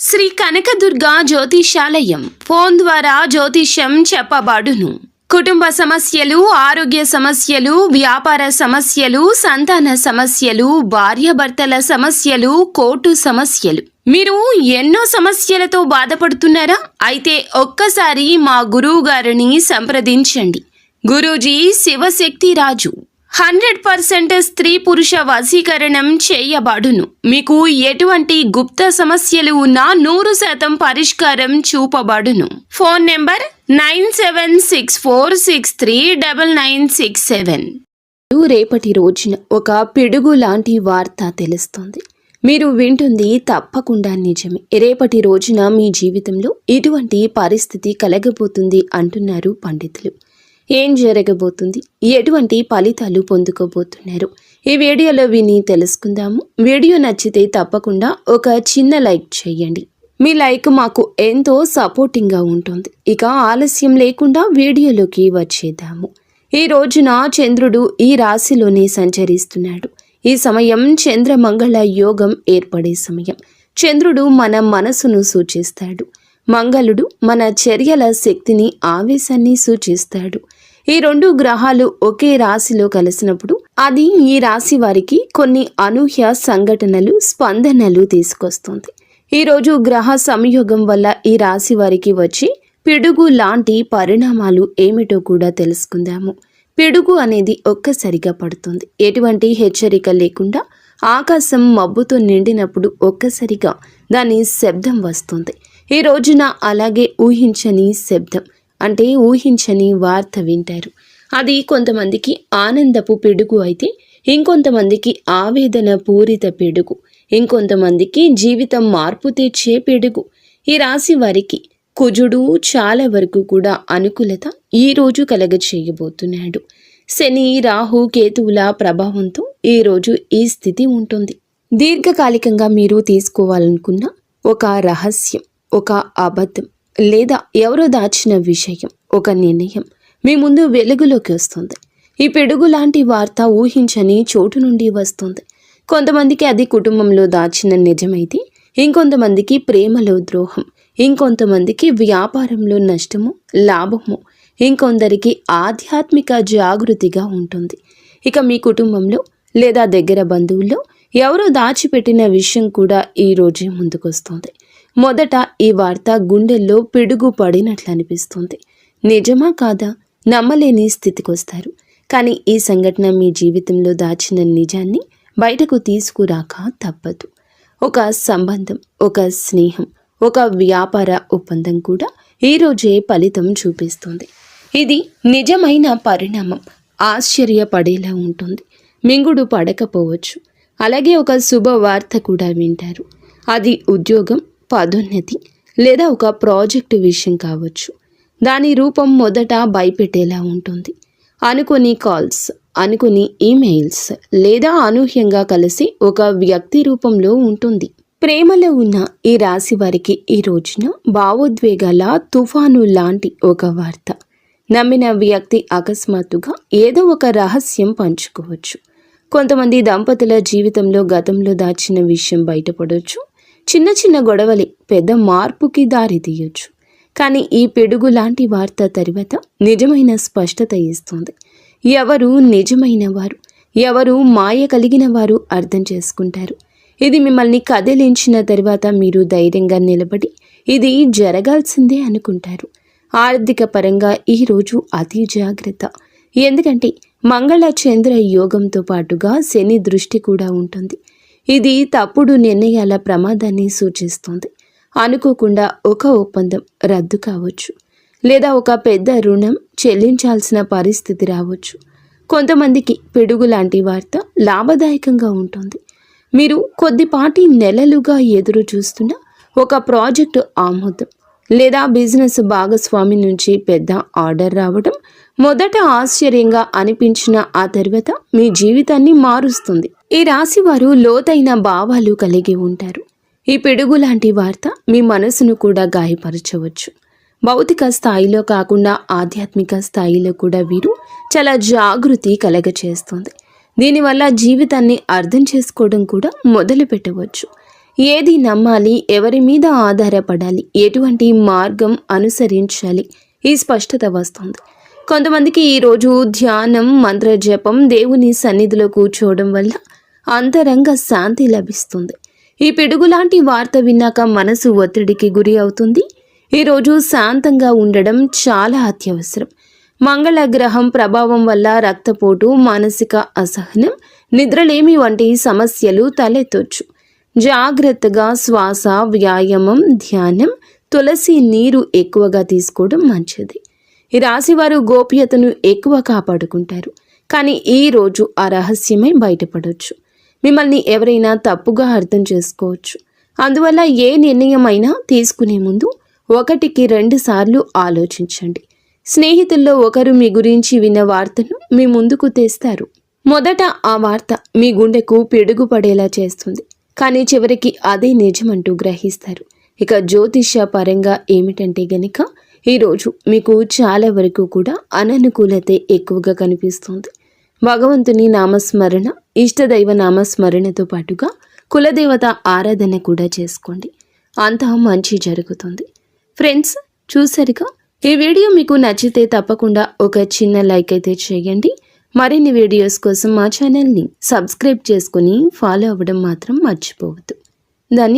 Shri Kanakadurga జ్యోతిషాలయం phone ద్వారా జ్యోతిష్యం చెప్పబడును. కుటుంబ సమస్యలు, ఆరోగ్య సమస్యలు, వ్యాపార సమస్యలు, సంతాన సమస్యలు, భార్యాభర్తల సమస్యలు, కోర్టు సమస్యలు. మీరు ఎన్నో సమస్యలతో బాధపడుతున్నారా? అయితే ఒక్కసారి మా గురువు గారిని సంప్రదించండి. గురూజీ శివశక్తి రాజు 100% స్త్రీ పురుష వశీకరణం చేయబడును. మీకు ఎటువంటి గుప్త సమస్యలు ఉన్నా 100% పరిష్కారం చూపబడును. Phone number 9764639967. రేపటి రోజున ఒక పిడుగు లాంటి వార్త తెలుస్తుంది. మీరు వింటుంది తప్పకుండా నిజమే. రేపటి రోజున మీ జీవితంలో ఇటువంటి పరిస్థితి కలగబోతుంది అంటున్నారు పండితులు. ఏం జరగబోతుంది, ఎటువంటి ఫలితాలు పొందుకోబోతున్నారు, ఈ వీడియోలో విని తెలుసుకుందాము. వీడియో నచ్చితే తప్పకుండా ఒక చిన్న లైక్ చేయండి. మీ లైక్ మాకు ఎంతో సపోర్టింగ్గా ఉంటుంది. ఇక ఆలస్యం లేకుండా వీడియోలోకి వచ్చేద్దాము. ఈ రోజున చంద్రుడు ఈ రాశిలోనే సంచరిస్తున్నాడు. ఈ సమయం చంద్రమంగళ యోగం ఏర్పడే సమయం. చంద్రుడు మన మనసును సూచిస్తాడు. మంగళుడు మన చర్యల శక్తిని, ఆవేశాన్ని సూచిస్తాడు. ఈ రెండు గ్రహాలు ఒకే రాశిలో కలిసినప్పుడు అది ఈ రాశి వారికి కొన్ని అనూహ్య సంఘటనలు, స్పందనలు తీసుకొస్తుంది. ఈరోజు గ్రహ సంయోగం వల్ల ఈ రాశి వారికి వచ్చి పిడుగు లాంటి పరిణామాలు ఏమిటో కూడా తెలుసుకుందాము. పిడుగు అనేది ఒక్కసారిగా పడుతుంది. ఎటువంటి హెచ్చరిక లేకుండా ఆకాశం మబ్బుతో నిండినప్పుడు ఒక్కసారిగా దాని శబ్దం వస్తుంది. ఈ రోజున అలాగే ఊహించని శబ్దం అంటే ఊహించని వార్త వింటారు. అది కొంతమందికి ఆనందపు పిడుగు అయితే ఇంకొంతమందికి ఆవేదన పూరిత పిడుగు, ఇంకొంతమందికి జీవితం మార్పు తెచ్చే పిడుగు. ఈ రాశి వారికి కుజుడు చాలా వరకు కూడా అనుకూలత ఈ రోజు కలగచేయబోతున్నాడు. శని, రాహు, కేతువుల ప్రభావంతో ఈ రోజు ఈ స్థితి ఉంటుంది. దీర్ఘకాలికంగా మీరు తీసుకోవాలనుకున్న ఒక రహస్యం, ఒక అబద్ధం లేదా ఎవరో దాచిన విషయం, ఒక నిర్ణయం మీ ముందు వెలుగులోకి వస్తుంది. ఈ పిడుగు లాంటి వార్త ఊహించని చోటు నుండి వస్తుంది. కొంతమందికి అది కుటుంబంలో దాచిన నిజమైతే ఇంకొంతమందికి ప్రేమలో ద్రోహం, ఇంకొంతమందికి వ్యాపారంలో నష్టము, లాభము, ఇంకొందరికి ఆధ్యాత్మిక జాగృతిగా ఉంటుంది. ఇక మీ కుటుంబంలో లేదా దగ్గర బంధువుల్లో ఎవరో దాచిపెట్టిన విషయం కూడా ఈ రోజే ముందుకొస్తుంది. మొదట ఈ వార్త గుండెల్లో పిడుగు పడినట్లు అనిపిస్తుంది. నిజమా కాదా నమ్మలేని స్థితికొస్తారు. కానీ ఈ సంఘటన మీ జీవితంలో దాచిన నిజాన్ని బయటకు తీసుకురాక తప్పదు. ఒక సంబంధం, ఒక స్నేహం, ఒక వ్యాపార ఒప్పందం కూడా ఈరోజే ఫలితం చూపిస్తుంది. ఇది నిజమైన పరిణామం. ఆశ్చర్యపడేలా ఉంటుంది. మింగుడు పడకపోవచ్చు. అలాగే ఒక శుభవార్త కూడా వింటారు. అది ఉద్యోగం, పదోన్నతి లేదా ఒక ప్రాజెక్టు విషయం కావచ్చు. దాని రూపం మొదట భయపెట్టేలా ఉంటుంది. అనుకోని కాల్స్, అనుకోని ఈమెయిల్స్ లేదా అనూహ్యంగా కలిసి ఒక వ్యక్తి రూపంలో ఉంటుంది. ప్రేమలో ఉన్న ఈ రాశి వారికి ఈ రోజున భావోద్వేగాల తుఫాను లాంటి ఒక వార్త. నమ్మిన వ్యక్తి అకస్మాత్తుగా ఏదో ఒక రహస్యం పంచుకోవచ్చు. కొంతమంది దంపతుల జీవితంలో గతంలో దాచిన విషయం బయటపడవచ్చు. చిన్న చిన్న గొడవలే పెద్ద మార్పుకి దారి తీయొచ్చు. కానీ ఈ పిడుగు లాంటి వార్త తర్వాత నిజమైన స్పష్టత ఇస్తుంది. ఎవరు నిజమైన వారు, ఎవరు మాయ కలిగిన వారు అర్థం చేసుకుంటారు. ఇది మిమ్మల్ని కదిలించిన తర్వాత మీరు ధైర్యంగా నిలబడి ఇది జరగాల్సిందే అనుకుంటారు. ఆర్థిక పరంగా ఈరోజు అతి జాగ్రత్త. ఎందుకంటే మంగళ చంద్ర యోగంతో పాటుగా శని దృష్టి కూడా ఉంటుంది. ఇది తప్పుడు నిర్ణయాల ప్రమాదాన్ని సూచిస్తుంది. అనుకోకుండా ఒక ఒప్పందం రద్దు కావచ్చు, లేదా ఒక పెద్ద రుణం చెల్లించాల్సిన పరిస్థితి రావచ్చు. కొంతమందికి పిడుగు లాంటి వార్త లాభదాయకంగా ఉంటుంది. మీరు కొద్దిపాటి నెలలుగా ఎదురు చూస్తున్న ఒక ప్రాజెక్టు ఆమోదం లేదా బిజినెస్ భాగస్వామి నుంచి పెద్ద ఆర్డర్ రావడం మొదట ఆశ్చర్యంగా అనిపించిన ఆ తర్వాత మీ జీవితాన్ని మారుస్తుంది. ఈ రాశి వారు లోతైన భావాలు కలిగి ఉంటారు. ఈ పిడుగు లాంటి వార్త మీ మనసును కూడా గాయపరచవచ్చు. భౌతిక స్థాయిలో కాకుండా ఆధ్యాత్మిక స్థాయిలో కూడా వీరు చాలా జాగృతి కలగచేస్తుంది. దీనివల్ల జీవితాన్ని అర్థం చేసుకోవడం కూడా మొదలు పెట్టవచ్చు. ఏది నమ్మాలి, ఎవరి మీద ఆధారపడాలి, ఎటువంటి మార్గం అనుసరించాలి, ఈ స్పష్టత వస్తుంది. కొంతమందికి ఈరోజు ధ్యానం, మంత్రజపం, దేవుని సన్నిధిలో కూర్చోవడం వల్ల అంతరంగ శాంతి లభిస్తుంది. ఈ పిడుగులాంటి వార్త విన్నాక మనసు ఒత్తిడికి గురి అవుతుంది. ఈరోజు శాంతంగా ఉండడం చాలా అత్యవసరం. మంగళ గ్రహం ప్రభావం వల్ల రక్తపోటు, మానసిక అసహనం, నిద్రలేమి వంటి సమస్యలు తలెత్తొచ్చు. జాగ్రత్తగా శ్వాస, వ్యాయామం, ధ్యానం, తులసి నీరు ఎక్కువగా తీసుకోవడం మంచిది. ఈ రాశివారు గోప్యతను ఎక్కువ కాపాడుకుంటారు. కానీ ఈరోజు ఆ రహస్యమే బయటపడవచ్చు. మిమ్మల్ని ఎవరైనా తప్పుగా అర్థం చేసుకోవచ్చు. అందువల్ల ఏ నిర్ణయం అయినా తీసుకునే ముందు 1-2 సార్లు ఆలోచించండి. స్నేహితుల్లో ఒకరు మీ గురించి విన్న వార్తను మీ ముందుకు తెస్తారు. మొదట ఆ వార్త మీ గుండెకు పిడుగు పడేలా చేస్తుంది. కానీ చివరికి అదే నిజమంటూ గ్రహిస్తారు. ఇక జ్యోతిష్య పరంగా ఏమిటంటే గనుక ఈరోజు మీకు చాలా వరకు కూడా అననుకూలతే ఎక్కువగా కనిపిస్తుంది. భగవంతుని నామస్మరణ, ఇష్టదైవ నామస్మరణతో పాటుగా కులదేవత ఆరాధన కూడా చేసుకోండి. అంతా మంచి జరుగుతుంది. ఫ్రెండ్స్, చూసారుగా, ఈ వీడియో మీకు నచ్చితే తప్పకుండా ఒక చిన్న లైక్ అయితే చేయండి. మరిన్ని వీడియోస్ కోసం మా ఛానల్ని సబ్స్క్రైబ్ చేసుకుని ఫాలో అవ్వడం మాత్రం మర్చిపోవద్దు. ధన్యవాదాలు.